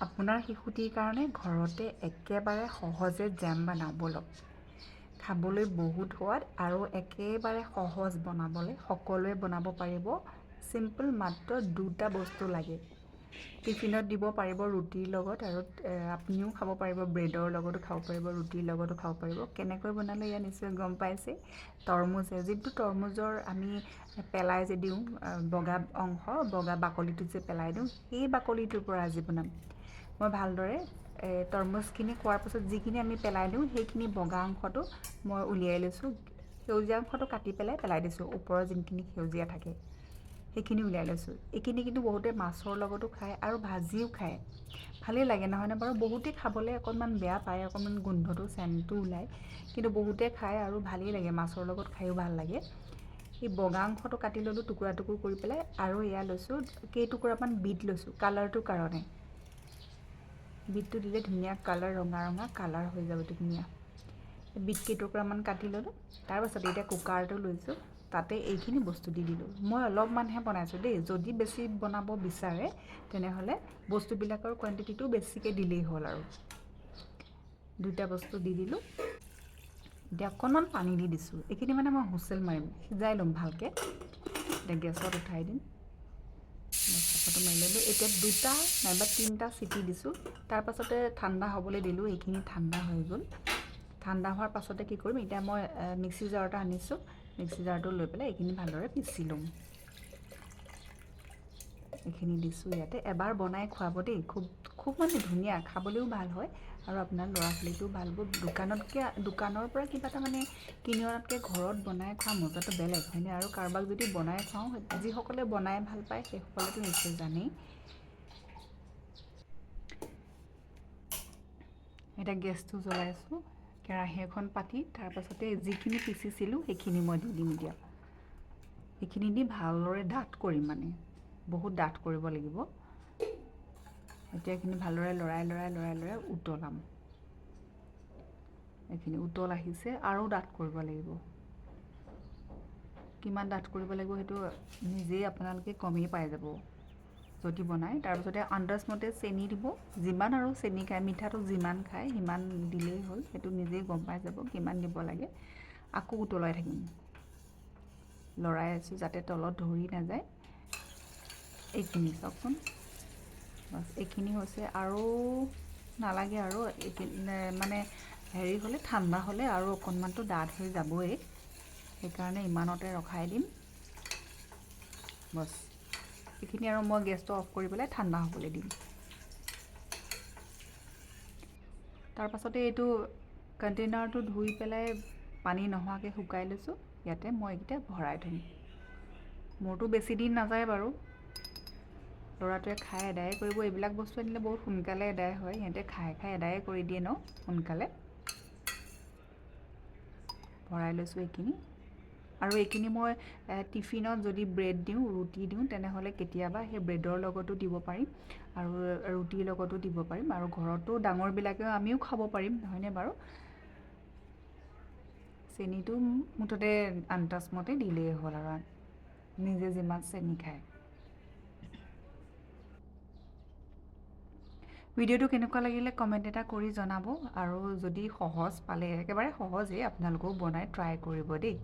আপোনাৰ শিশুটিৰ কাৰণে ঘৰতে একেবাৰে সহজে জেম বনাব বলক। খাবলৈ বহুত সোৱাদ আৰু একেবাৰে সহজ বনাবলৈ, সকলোৱে বনাব পাৰিব। চিম্পল, মাত্ৰ দুটা বস্তু লাগে। টিফিনত দিব পাৰিব ৰুটিৰ লগত, আৰু আপুনিও খাব পাৰিব, ব্ৰেডৰ লগতো খাব পাৰিব, ৰুটিৰ লগতো খাব পাৰিব। কেনেকৈ বনালে ইয়াত নিশ্চয় গম পাইছে। তৰমুজ, যিটো তৰমুজৰ আমি পেলাই যে দিওঁ বগা অংশ, বগা বাকলিটো যে পেলাই দিওঁ, সেই বাকলিটোৰ পৰা আজি বনাম। মই ভালদৰে তৰমুজখিনি খোৱাৰ পাছত যিখিনি আমি পেলাই দিওঁ, সেইখিনি বগা অংশটো মই উলিয়াই লৈছোঁ। সেউজীয়া অংশটো কাটি পেলাই দিছোঁ, ওপৰৰ যোনখিনি সেউজীয়া থাকে সেইখিনি উলিয়াই লৈছোঁ। এইখিনি কিন্তু বহুতে মাছৰ লগতো খায় আৰু ভাজিও খায়, ভালেই লাগে নহয়নে বাৰু? বহুতে খাবলৈ অকণমান বেয়া পায়, অকণমান গোন্ধটো চেণ্টটো ওলায়, কিন্তু বহুতে খায় আৰু ভালেই লাগে, মাছৰ লগত খায়ো ভাল লাগে। এই বগা অংশটো কাটি ল'লোঁ টুকুৰা টুকুৰ কৰি পেলাই, আৰু এয়া লৈছোঁ কেইটুকুৰামান বিট লৈছোঁ কালাৰটোৰ কাৰণে। বিটটো দিলে ধুনীয়া কালাৰ, ৰঙা ৰঙা কালাৰ হৈ যাব ধুনীয়া। বিট কেইটুকুৰামান কাটি ল'লোঁ। তাৰপাছত এতিয়া কুকাৰটো লৈছোঁ, তাতে এইখিনি বস্তু দি দিলোঁ। মই অলপমানহে বনাইছোঁ দেই, যদি বেছি বনাব বিচাৰে তেনেহ'লে বস্তুবিলাকৰ কোৱান্টিটিটো বেছিকৈ দিলেই হ'ল। আৰু দুটা বস্তু দি দিলোঁ। এতিয়া অকণমান পানী দি দিছোঁ। এইখিনি মানে মই হুইচেল মাৰিম, সিজাই ল'ম ভালকৈ। এতিয়া গেছত উঠাই দিম। চাফাটো মাৰি ল'লোঁ। এতিয়া দুটা নাইবা তিনিটা চিটি দিছোঁ। তাৰপাছতে ঠাণ্ডা হ'বলৈ দিলোঁ। এইখিনি ঠাণ্ডা হৈ গ'ল। ঠাণ্ডা হোৱাৰ পাছতে কি কৰিম, এতিয়া মই মিক্সি জাৰ এটা আনিছোঁ। মিক্সি জাৰটো লৈ পেলাই এইখিনি ভালদৰে পিচি ল'ম। এইখিনি দিছোঁ ইয়াতে। এবাৰ বনাই খুৱাব দেই, খুব মানে ধুনীয়া, খাবলৈও ভাল হয় আৰু আপোনাৰ ল'ৰা ছোৱালীটোও ভাল হ'ব। দোকানৰ পৰা কিবা এটা মানে কিনি অনাতকৈ ঘৰত বনাই খোৱা মজাটো বেলেগ হয়নে? আৰু কাৰোবাক যদি বনাই খুৱাওঁ, যিসকলে বনাই ভাল পায় সেইসকলেতো নিশ্চয় জানেই। এতিয়া গেছটো জ্বলাইছোঁ, কেৰাহী এখন পাতি, তাৰপাছতে যিখিনি পিচিছিলোঁ সেইখিনি মই দি দিম এতিয়া। এইখিনি দি ভালদৰে ডাঠ কৰিম, মানে বহুত ডাঠ কৰিব লাগিব। এতিয়া এইখিনি ভালদৰে লৰাই উতলাম। এইখিনি উতল আহিছে, আৰু ডাঠ কৰিব লাগিব। কিমান ডাঠ কৰিব লাগিব সেইটো নিজেই আপোনালোকে গমেই পাই যাব যদি বনায়। তাৰপিছতে আন্দাজমতে চেনি দিব, যিমান আৰু চেনি খায়, মিঠাটো যিমান খায় সিমান দিলেই হ'ল। সেইটো নিজেই গম পাই যাব কিমান দিব লাগে। আকৌ উতলাই থাকিম, লৰাই আছোঁ যাতে তলত ধৰি নাযায়। এইখিনি চাওকচোন, বাছ এইখিনি হৈছে। আৰু নালাগে, আৰু এইখিনি মানে হেৰি হ'লে, ঠাণ্ডা হ'লে আৰু অকণমানটো ডাঠ হৈ যাবই, সেইকাৰণে ইমানতে ৰখাই দিম। বছ এইখিনি, আৰু মই গেছটো অফ কৰি পেলাই ঠাণ্ডা হ'বলৈ দিম। তাৰপাছতে এইটো কণ্টেইনাৰটো ধুই পেলাই পানী নোহোৱাকৈ শুকাই লৈছোঁ। ইয়াতে মই এইকেইটা ভৰাই থ'ম। মোৰতো বেছি দিন নাযায় বাৰু, ল'ৰাটোৱে খাই এদায়ে কৰিব। এইবিলাক বস্তু আনিলে বহুত সোনকালে এদায় হয়, সিহঁতে খাই এদায়ে কৰি দিয়ে ন সোনকালে। ভৰাই লৈছোঁ এইখিনি। আৰু এইখিনি মই টিফিনত যদি ব্ৰেড দিওঁ, ৰুটি দিওঁ, তেনেহ'লে কেতিয়াবা সেই ব্ৰেডৰ লগতো দিব পাৰিম আৰু ৰুটিৰ লগতো দিব পাৰিম। আৰু ঘৰতো ডাঙৰবিলাকেও আমিও খাব পাৰিম, নহয়নে বাৰু? চেনিটো মুঠতে আন্দাজমতে দিলেই হ'ল, আৰু নিজে যিমান চেনি খায়। ভিডিঅ'টো কেনেকুৱা লাগিলে কমেণ্ট এটা কৰি জনাব। আৰু যদি সহজ পালে, একেবাৰে সহজেই, আপোনালোকেও বনাই ট্ৰাই কৰিব দেই।